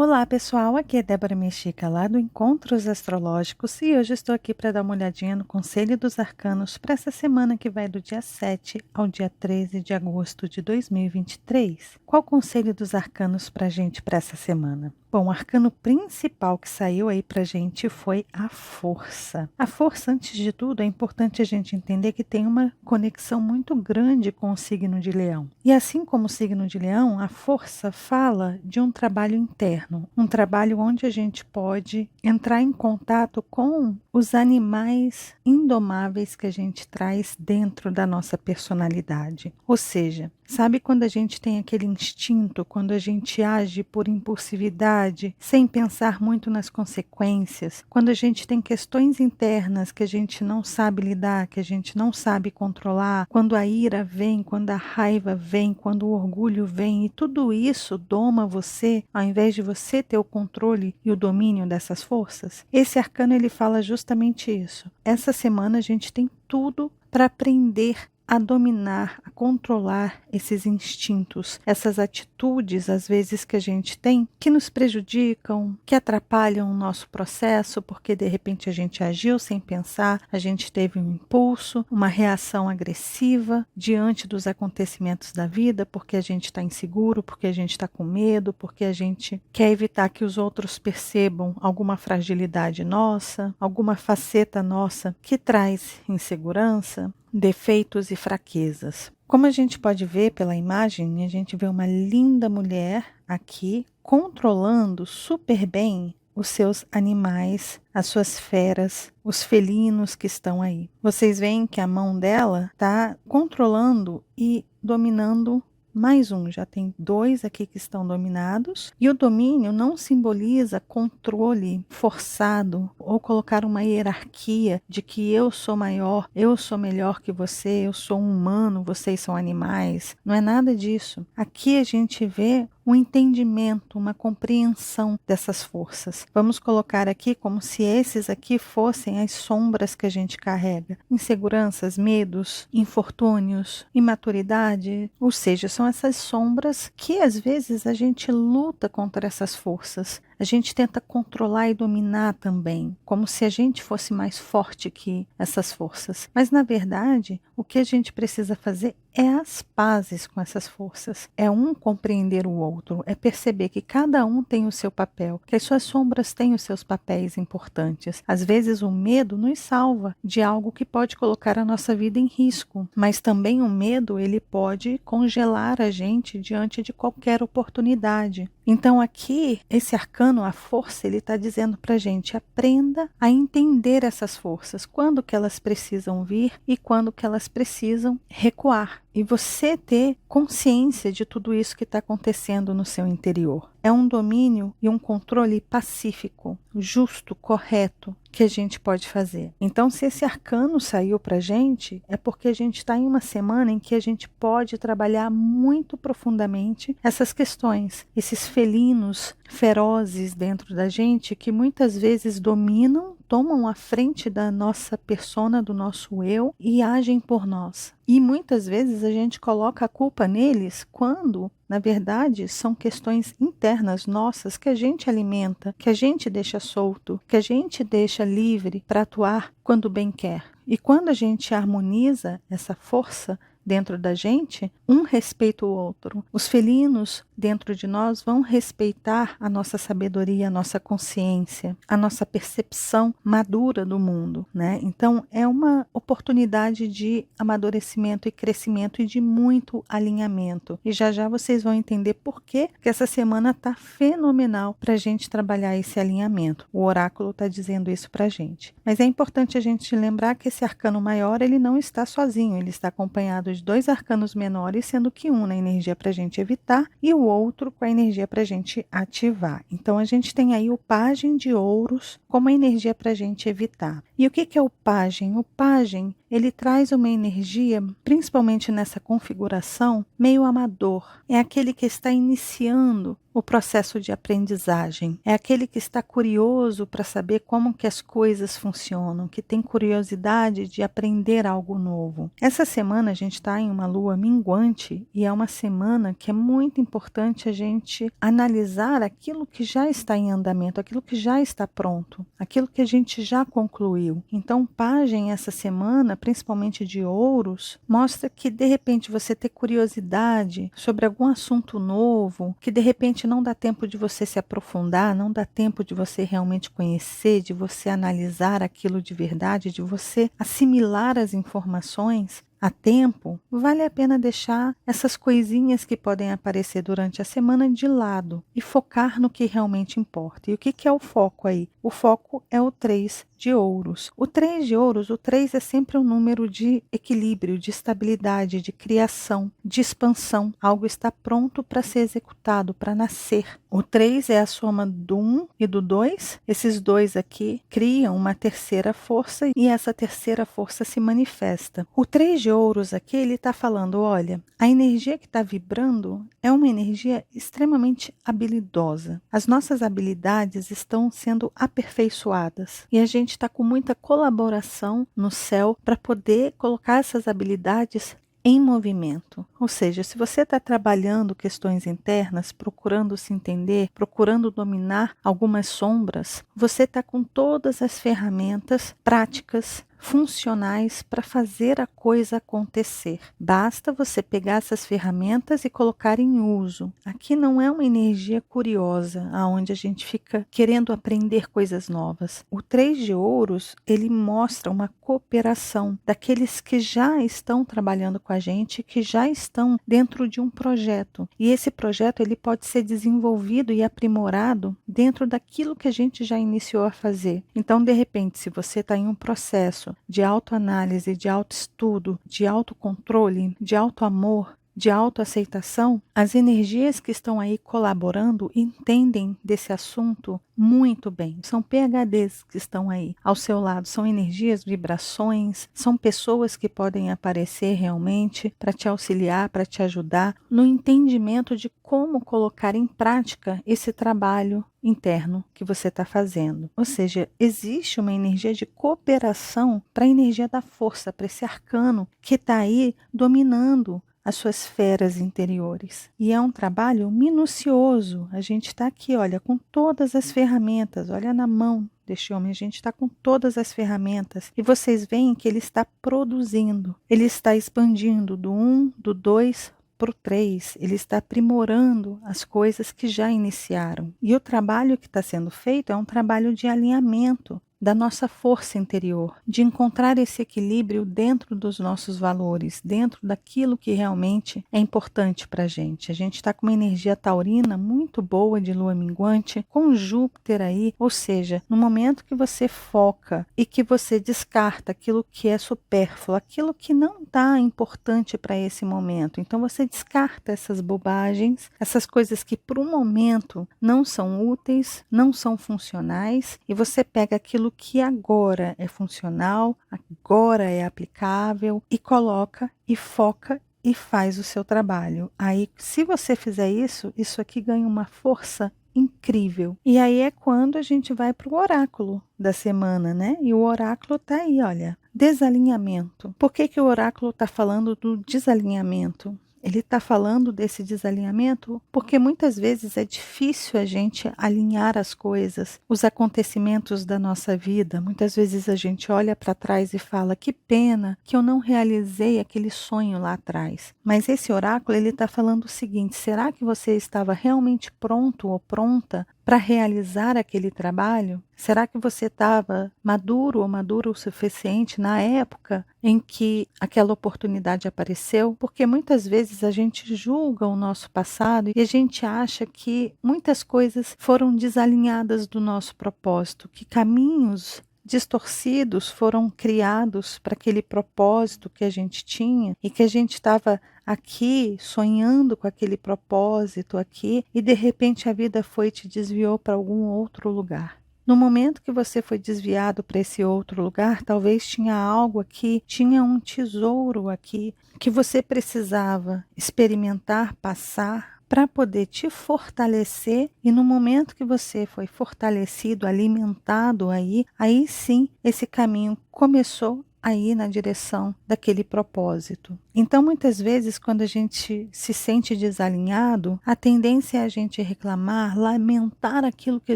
Olá pessoal, aqui é Débora Mexica lá do Encontros Astrológicos e hoje estou aqui para dar uma olhadinha no Conselho dos Arcanos para essa semana que vai do dia 7 ao dia 13 de agosto de 2023. Qual Conselho dos Arcanos para a gente para essa semana? Bom, o arcano principal que saiu aí pra gente foi a força. A força, antes de tudo, é importante a gente entender que tem uma conexão muito grande com o signo de Leão. E assim como o signo de Leão, a força fala de um trabalho interno, um trabalho onde a gente pode entrar em contato com os animais indomáveis que a gente traz dentro da nossa personalidade. Ou seja, sabe quando a gente tem aquele instinto, quando a gente age por impulsividade, sem pensar muito nas consequências, quando a gente tem questões internas que a gente não sabe lidar, que a gente não sabe controlar, quando a ira vem, quando a raiva vem, quando o orgulho vem e tudo isso doma você, ao invés de você ter o controle e o domínio dessas forças? Esse arcano ele fala justamente isso. Essa semana a gente tem tudo para aprender a dominar, a controlar esses instintos, essas atitudes, às vezes, que a gente tem, que nos prejudicam, que atrapalham o nosso processo, porque de repente a gente agiu sem pensar, a gente teve um impulso, uma reação agressiva diante dos acontecimentos da vida, porque a gente está inseguro, porque a gente está com medo, porque a gente quer evitar que os outros percebam alguma fragilidade nossa, alguma faceta nossa que traz insegurança, defeitos e fraquezas. Como a gente pode ver pela imagem, a gente vê uma linda mulher aqui controlando super bem os seus animais, as suas feras, os felinos que estão aí. Vocês veem que a mão dela está controlando e dominando mais um, já tem dois aqui que estão dominados. E o domínio não simboliza controle forçado ou colocar uma hierarquia de que eu sou maior, eu sou melhor que você, eu sou um humano, vocês são animais. Não é nada disso. Aqui a gente vê um entendimento, uma compreensão dessas forças. Vamos colocar aqui como se esses aqui fossem as sombras que a gente carrega. Inseguranças, medos, infortúnios, imaturidade, ou seja, são essas sombras que às vezes a gente luta contra essas forças. A gente tenta controlar e dominar também, como se a gente fosse mais forte que essas forças. Mas, na verdade, o que a gente precisa fazer é as pazes com essas forças. É um compreender o outro, é perceber que cada um tem o seu papel, que as suas sombras têm os seus papéis importantes. Às vezes o medo nos salva de algo que pode colocar a nossa vida em risco, mas também o medo ele pode congelar a gente diante de qualquer oportunidade. Então aqui, esse arcano, a força, ele está dizendo para a gente, aprenda a entender essas forças, quando que elas precisam vir e quando que elas precisam recuar. E você ter consciência de tudo isso que está acontecendo no seu interior. É um domínio e um controle pacífico, justo, correto, que a gente pode fazer. Então, se esse arcano saiu para a gente, é porque a gente está em uma semana em que a gente pode trabalhar muito profundamente essas questões, esses felinos ferozes dentro da gente que muitas vezes dominam, tomam a frente da nossa persona, do nosso eu e agem por nós. E muitas vezes a gente coloca a culpa neles quando, na verdade, são questões internas nossas que a gente alimenta, que a gente deixa solto, que a gente deixa livre para atuar quando bem quer. E quando a gente harmoniza essa força dentro da gente, um respeita o outro. Os felinos dentro de nós vão respeitar a nossa sabedoria, a nossa consciência, a nossa percepção madura do mundo, né? Então, é uma oportunidade de amadurecimento e crescimento e de muito alinhamento. E já já vocês vão entender por que essa semana está fenomenal para a gente trabalhar esse alinhamento. O oráculo está dizendo isso para a gente. Mas é importante a gente lembrar que esse arcano maior, ele não está sozinho, ele está acompanhado de dois arcanos menores, sendo que um na energia para a gente evitar e o outro com a energia para a gente ativar. Então, a gente tem aí o pajem de ouros como a energia para a gente evitar. E o que é o pajem? O pajem ele traz uma energia, principalmente nessa configuração, meio amador. É aquele que está iniciando o processo de aprendizagem. É aquele que está curioso para saber como que as coisas funcionam, que tem curiosidade de aprender algo novo. Essa semana a gente está em uma lua minguante e é uma semana que é muito importante a gente analisar aquilo que já está em andamento, aquilo que já está pronto, aquilo que a gente já concluiu. Então, Pagem essa semana, principalmente de Ouros, mostra que de repente você ter curiosidade sobre algum assunto novo, que de repente não dá tempo de você se aprofundar, não dá tempo de você realmente conhecer, de você analisar aquilo de verdade, de você assimilar as informações a tempo, vale a pena deixar essas coisinhas que podem aparecer durante a semana de lado e focar no que realmente importa. E o que é o foco aí? O foco é o 3 de ouros. O 3 de ouros, o 3 é sempre um número de equilíbrio, de estabilidade, de criação, de expansão. Algo está pronto para ser executado, para nascer. O 3 é a soma do 1 e do 2. Esses dois aqui criam uma terceira força e essa terceira força se manifesta. O 3 de ouros aqui, ele está falando, olha, a energia que está vibrando é uma energia extremamente habilidosa. As nossas habilidades estão sendo aperfeiçoadas e a gente está com muita colaboração no céu para poder colocar essas habilidades em movimento. Ou seja, se você está trabalhando questões internas, procurando se entender, procurando dominar algumas sombras, você está com todas as ferramentas práticas, funcionais para fazer a coisa acontecer. Basta você pegar essas ferramentas e colocar em uso. Aqui não é uma energia curiosa, aonde a gente fica querendo aprender coisas novas. O 3 de ouros, ele mostra uma cooperação daqueles que já estão trabalhando com a gente, que já estão dentro de um projeto. E esse projeto ele pode ser desenvolvido e aprimorado dentro daquilo que a gente já iniciou a fazer. Então, de repente, se você está em um processo de autoanálise, de autoestudo, de autocontrole, de autoamor, de autoaceitação, as energias que estão aí colaborando entendem desse assunto muito bem. São PhDs que estão aí ao seu lado, são energias, vibrações, são pessoas que podem aparecer realmente para te auxiliar, para te ajudar no entendimento de como colocar em prática esse trabalho interno que você está fazendo. Ou seja, existe uma energia de cooperação para a energia da força, para esse arcano que está aí dominando as suas esferas interiores. E é um trabalho minucioso. A gente está aqui, olha, com todas as ferramentas, olha na mão deste homem, a gente está com todas as ferramentas e vocês veem que ele está produzindo, ele está expandindo do 1, do 2 para o 3, ele está aprimorando as coisas que já iniciaram. E o trabalho que está sendo feito é um trabalho de alinhamento da nossa força interior, de encontrar esse equilíbrio dentro dos nossos valores, dentro daquilo que realmente é importante para a gente. A gente está com uma energia taurina muito boa de lua minguante, com Júpiter aí, ou seja, no momento que você foca e que você descarta aquilo que é supérfluo, aquilo que não está importante para esse momento. Então você descarta essas bobagens, essas coisas que por um momento não são úteis, não são funcionais, e você pega aquilo que agora é funcional, agora é aplicável e coloca e foca e faz o seu trabalho. Aí, se você fizer isso, isso aqui ganha uma força incrível. E aí é quando a gente vai para o oráculo da semana, né? E o oráculo tá aí, olha, desalinhamento. Por que que o oráculo está falando do desalinhamento? Ele está falando desse desalinhamento porque muitas vezes é difícil a gente alinhar as coisas, os acontecimentos da nossa vida. Muitas vezes a gente olha para trás e fala, que pena que eu não realizei aquele sonho lá atrás. Mas esse oráculo ele está falando o seguinte, será que você estava realmente pronto ou pronta para realizar aquele trabalho? Será que você estava maduro ou maduro o suficiente na época em que aquela oportunidade apareceu? Porque muitas vezes a gente julga o nosso passado e a gente acha que muitas coisas foram desalinhadas do nosso propósito, que caminhos distorcidos foram criados para aquele propósito que a gente tinha e que a gente estava aqui sonhando com aquele propósito aqui e de repente a vida foi e te desviou para algum outro lugar. No momento que você foi desviado para esse outro lugar, talvez tinha algo aqui, tinha um tesouro aqui que você precisava experimentar, passar para poder te fortalecer, e no momento que você foi fortalecido, alimentado aí sim esse caminho começou a ir na direção daquele propósito. Então, muitas vezes, quando a gente se sente desalinhado, a tendência é a gente reclamar, lamentar aquilo que a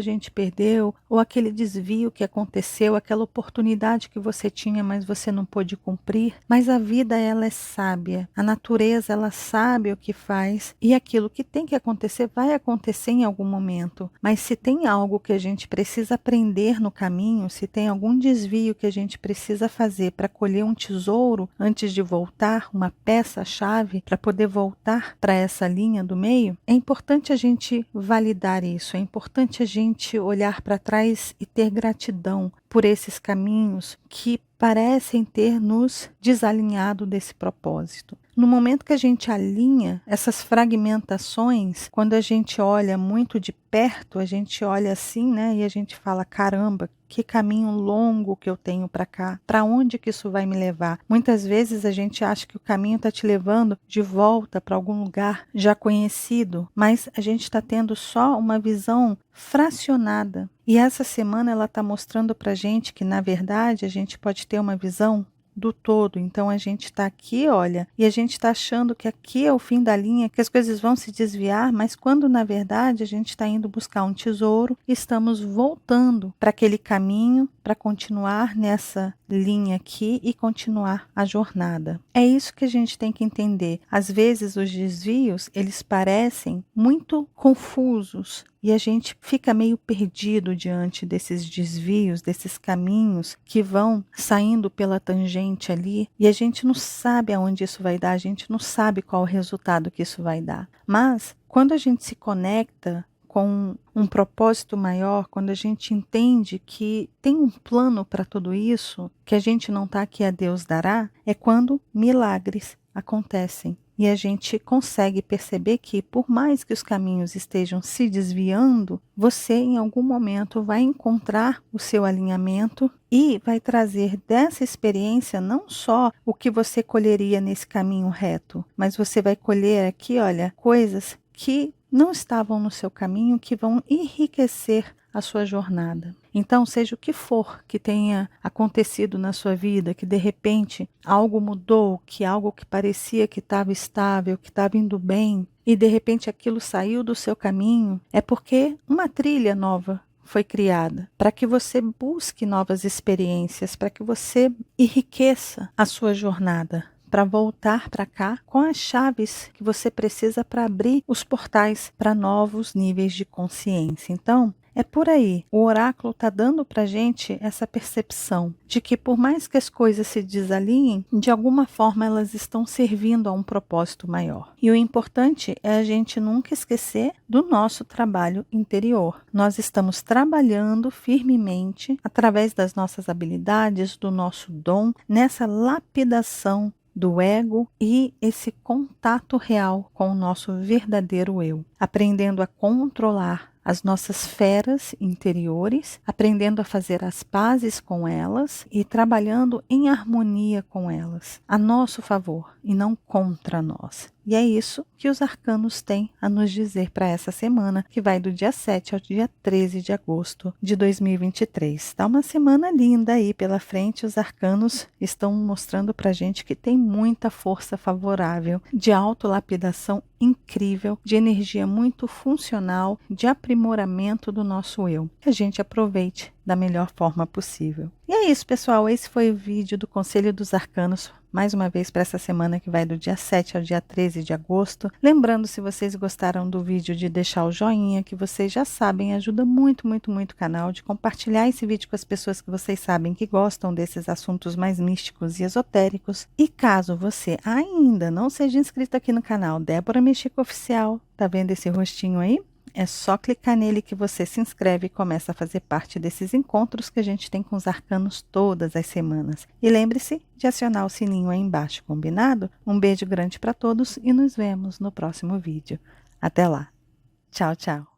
gente perdeu, ou aquele desvio que aconteceu, aquela oportunidade que você tinha, mas você não pôde cumprir. Mas a vida, ela é sábia, a natureza, ela sabe o que faz, e aquilo que tem que acontecer vai acontecer em algum momento. Mas se tem algo que a gente precisa aprender no caminho, se tem algum desvio que a gente precisa fazer para colher um tesouro antes de voltar, uma peça-chave para poder voltar para essa linha do meio, é importante a gente validar isso, é importante a gente olhar para trás e ter gratidão por esses caminhos que parecem ter nos desalinhado desse propósito. No momento que a gente alinha essas fragmentações, quando a gente olha muito de perto, a gente olha assim, né, e a gente fala, caramba, que caminho longo que eu tenho para cá, para onde que isso vai me levar? Muitas vezes a gente acha que o caminho está te levando de volta para algum lugar já conhecido, mas a gente está tendo só uma visão fracionada. E essa semana ela está mostrando para a gente que, na verdade, a gente pode ter uma visão do todo. Então a gente está aqui, olha, e a gente está achando que aqui é o fim da linha, que as coisas vão se desviar, mas quando na verdade a gente está indo buscar um tesouro, estamos voltando para aquele caminho para continuar nessa linha aqui e continuar a jornada. É isso que a gente tem que entender. Às vezes os desvios, eles parecem muito confusos, e a gente fica meio perdido diante desses desvios, desses caminhos que vão saindo pela tangente ali, e a gente não sabe aonde isso vai dar, a gente não sabe qual o resultado que isso vai dar. Mas quando a gente se conecta com um propósito maior, quando a gente entende que tem um plano para tudo isso, que a gente não está aqui a Deus dará, é quando milagres acontecem. E a gente consegue perceber que, por mais que os caminhos estejam se desviando, você em algum momento vai encontrar o seu alinhamento e vai trazer dessa experiência não só o que você colheria nesse caminho reto, mas você vai colher aqui, olha, coisas que não estavam no seu caminho, que vão enriquecer a sua jornada. Então, seja o que for que tenha acontecido na sua vida, que de repente algo mudou, que algo que parecia que estava estável, que estava indo bem, e de repente aquilo saiu do seu caminho, é porque uma trilha nova foi criada, para que você busque novas experiências, para que você enriqueça a sua jornada, para voltar para cá com as chaves que você precisa para abrir os portais para novos níveis de consciência. Então, é por aí. O oráculo está dando para a gente essa percepção de que, por mais que as coisas se desalinhem, de alguma forma elas estão servindo a um propósito maior. E o importante é a gente nunca esquecer do nosso trabalho interior. Nós estamos trabalhando firmemente, através das nossas habilidades, do nosso dom, nessa lapidação do ego e esse contato real com o nosso verdadeiro eu, aprendendo a controlar as nossas feras interiores, aprendendo a fazer as pazes com elas e trabalhando em harmonia com elas, a nosso favor e não contra nós. E é isso que os arcanos têm a nos dizer para essa semana, que vai do dia 7 ao dia 13 de agosto de 2023. Está uma semana linda aí pela frente, os arcanos estão mostrando para a gente que tem muita força favorável, de autolapidação incrível, de energia muito funcional, de aprimoramento do nosso eu. Que a gente aproveite da melhor forma possível. E é isso, pessoal. Esse foi o vídeo do Conselho dos Arcanos, mais uma vez para essa semana que vai do dia 7 ao dia 13 de agosto. Lembrando, se vocês gostaram do vídeo, de deixar o joinha, que vocês já sabem, ajuda muito, muito, muito o canal, de compartilhar esse vídeo com as pessoas que vocês sabem que gostam desses assuntos mais místicos e esotéricos. E caso você ainda não seja inscrito aqui no canal Débora Mexico Oficial, tá vendo esse rostinho aí? É só clicar nele que você se inscreve e começa a fazer parte desses encontros que a gente tem com os arcanos todas as semanas. E lembre-se de acionar o sininho aí embaixo, combinado? Um beijo grande para todos e nos vemos no próximo vídeo. Até lá. Tchau, tchau.